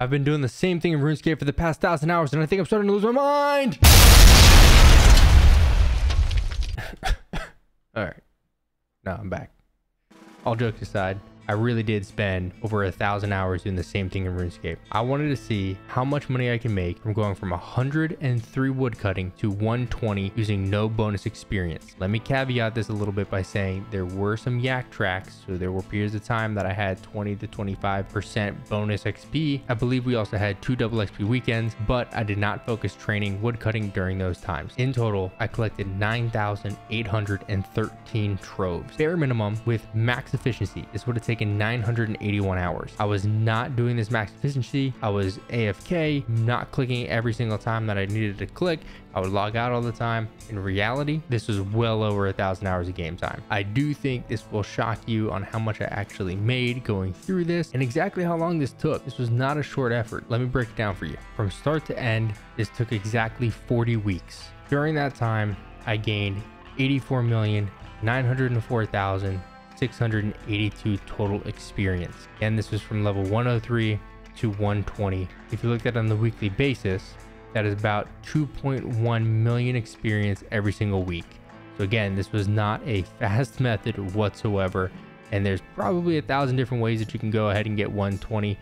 I've been doing the same thing in RuneScape for the past 1,000 hours, and I think I'm starting to lose my mind. All right. Now I'm back. All jokes aside, I really did spend over 1,000 hours doing the same thing in RuneScape. I wanted to see how much money I can make from going from 103 woodcutting to 120 using no bonus experience. Let me caveat this a little bit by saying there were some Yak Tracks, so there were periods of time that I had 20 to 25% bonus XP. I believe we also had 2 double XP weekends, but I did not focus training woodcutting during those times. In total, I collected 9,813 troves. Bare minimum with max efficiency. This would have taken 981 hours. I was not doing this max efficiency. I was AFK, not clicking every single time that I needed to click. I would log out all the time. In reality, this was well over 1,000 hours of game time. I do think this will shock you on how much I actually made going through this and exactly how long this took. This was not a short effort. Let me break it down for you. From start to end, this took exactly 40 weeks. During that time, I gained 84,904,682 total experience. And this was from level 103 to 120. If you looked at it on the weekly basis, that is about 2.1 million experience every single week. So again, this was not a fast method whatsoever. And there's probably 1,000 different ways that you can go ahead and get 120.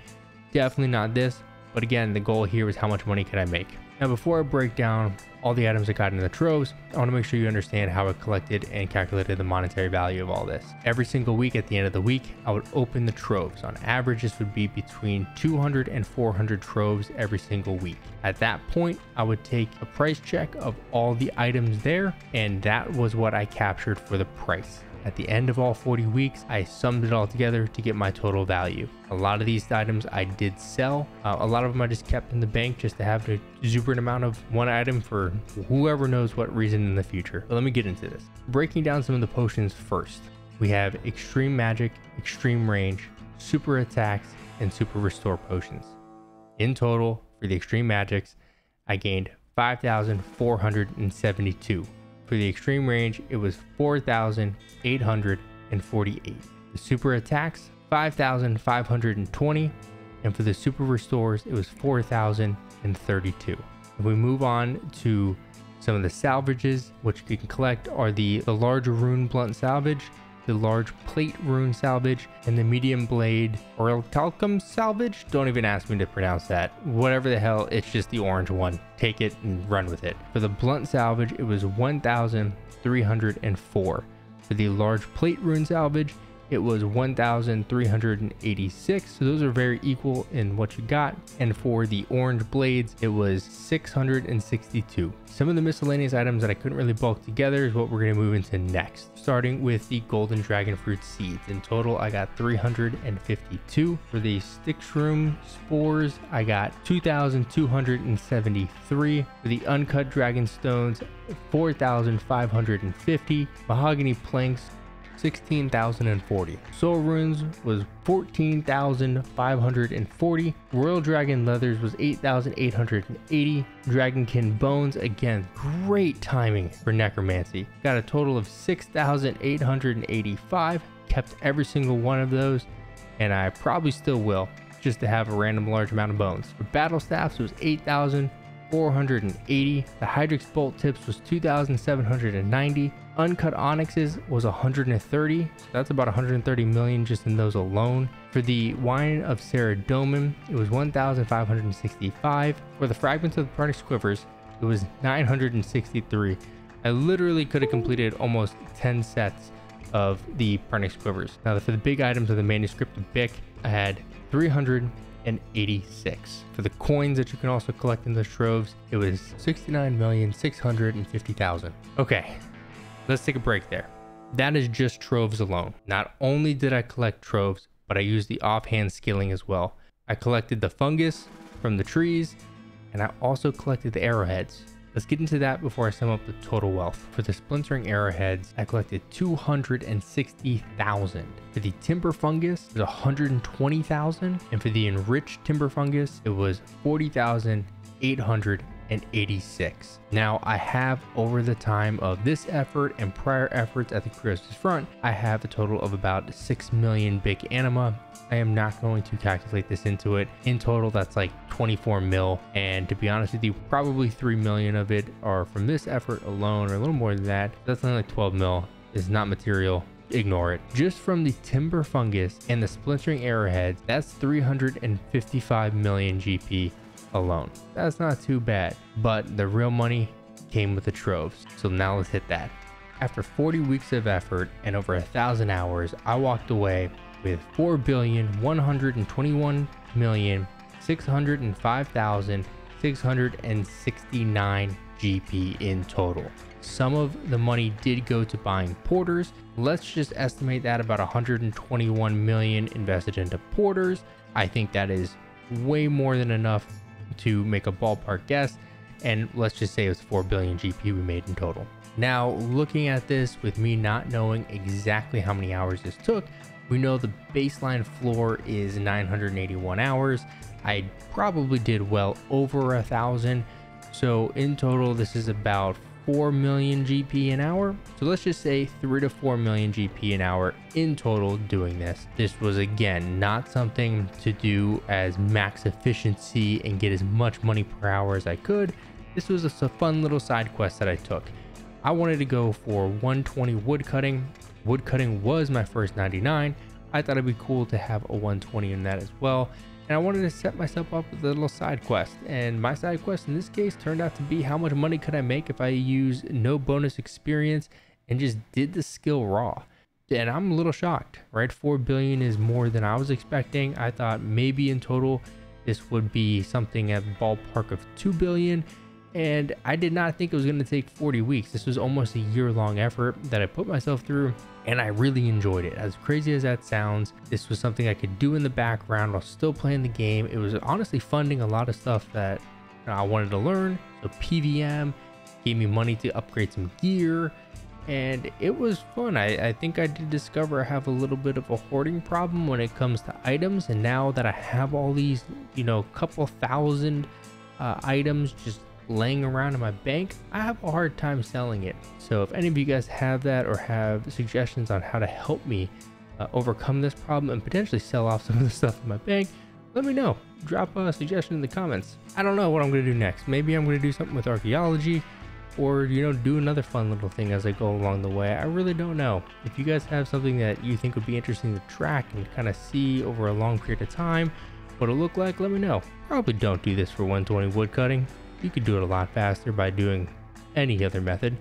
Definitely not this. But again, the goal here was how much money could I make? Now, before I break down all the items I got in the troves, I want to make sure you understand how I collected and calculated the monetary value of all this. Every single week at the end of the week, I would open the troves. On average, this would be between 200 and 400 troves every single week. At that point, I would take a price check of all the items there, and that was what I captured for the price. At the end of all 40 weeks, I summed it all together to get my total value. A lot of these items I did sell. A lot of them I just kept in the bank just to have a exuberant amount of one item for whoever knows what reason in the future. But let me get into this. Breaking down some of the potions first. We have extreme magic, extreme range, super attacks, and super restore potions. In total, for the extreme magics, I gained 5,472. For the extreme range, it was 4,848. The super attacks, 5,520. And for the super restores, it was 4,032. If we move on to some of the salvages, which you can collect are the large rune blunt salvage, the large plate rune salvage, and the medium blade or talcum salvage. Don't even ask me to pronounce that. Whatever the hell, it's just the orange one. Take it and run with it. For the blunt salvage, it was 1,304. For the large plate rune salvage, it was 1,386. So those are very equal in what you got. And for the orange blades, it was 662. Some of the miscellaneous items that I couldn't really bulk together is what we're going to move into next, starting with the golden dragon fruit seeds. In total, I got 352. For the stick shroom spores, I got 2,273. For the uncut dragon stones, 4,550. Mahogany planks, 16,040. Soul runes was 14,540. Royal dragon leathers was 8,880. Dragonkin bones, again, great timing for necromancy. Got a total of 6,885. Kept every single one of those, and I probably still will, just to have a random large amount of bones. For battle staffs, it was 8,480. The Hydrix bolt tips was 2,790. Uncut onyxes was 130. So that's about 130 million just in those alone. For the wine of Saradomin, it was 1,565. For the fragments of the Pernix quivers, it was 963. I literally could have completed almost 10 sets of the Pernix quivers. Now for the big items of the manuscript of Bic, I had 386. For the coins that you can also collect in the troves, it was 69,650,000. Okay, let's take a break there. That is just troves alone. Not only did I collect troves, but I used the offhand skilling as well. I collected the fungus from the trees, and I also collected the arrowheads. Let's get into that before I sum up the total wealth. For the splintering arrowheads, I collected 260,000. For the timber fungus, it was 120,000. And for the enriched timber fungus, it was 40,800 186. Now I have, over the time of this effort and prior efforts at the Croesus front, I have a total of about 6 million big anima. I am not going to calculate this into it. In total, that's like 24 mil. And to be honest with you, probably 3 million of it are from this effort alone, or a little more than that. That's only like 12 mil. It's not material. Ignore it. Just from the timber fungus and the splintering arrowheads, that's 355 million GP alone. That's not too bad, but the real money came with the troves. So now let's hit that. After 40 weeks of effort and over 1,000 hours, I walked away with 4,121,605,669 GP in total. Some of the money did go to buying porters. Let's just estimate that about 121 million invested into porters. I think that is way more than enough to make a ballpark guess. And let's just say it was 4 billion GP we made in total. Now, looking at this with me not knowing exactly how many hours this took, we know the baseline floor is 981 hours. I probably did well over 1,000. So in total, this is about 4 million GP an hour. So let's just say 3 to 4 million GP an hour in total doing this. This was, again, not something to do as max efficiency and get as much money per hour as I could. This was a fun little side quest that I took. I wanted to go for 120 woodcutting. Woodcutting was my first 99. I thought it'd be cool to have a 120 in that as well. And I wanted to set myself up with a little side quest. And my side quest in this case turned out to be how much money could I make if I use no bonus experience and just did the skill raw. And I'm a little shocked, right? 4 billion is more than I was expecting. I thought maybe in total this would be something at the ballpark of 2 billion. And I did not think it was going to take 40 weeks. This was almost a year-long effort that I put myself through, and I really enjoyed it. As crazy as that sounds, this was something I could do in the background while still playing the game. It was honestly funding a lot of stuff that I wanted to learn. So PVM gave me money to upgrade some gear, and it was fun. I think I did discover I have a little bit of a hoarding problem when it comes to items, and now that I have all these, couple thousand items just laying around in my bank, I have a hard time selling it. So if any of you guys have that or have suggestions on how to help me overcome this problem and potentially sell off some of the stuff in my bank, let me know. Drop a suggestion in the comments. I don't know what I'm going to do next. Maybe I'm going to do something with archaeology, or do another fun little thing as I go along the way. I really don't know. If you guys have something that you think would be interesting to track and kind of see over a long period of time what it'll look like, let me know. Probably don't do this for 120 woodcutting. You could do it a lot faster by doing any other method.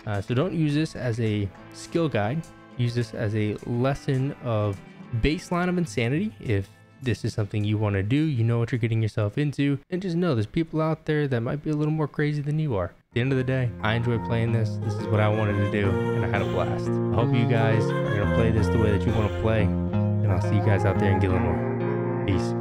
So don't use this as a skill guide. Use this as a lesson of baseline of insanity. If this is something you want to do, you know what you're getting yourself into, and just know there's people out there that might be a little more crazy than you are. At the end of the day, I enjoy playing this. This is what I wanted to do, and I had a blast. I hope you guys are going to play this the way that you want to play, and I'll see you guys out there in Gillingham. Peace.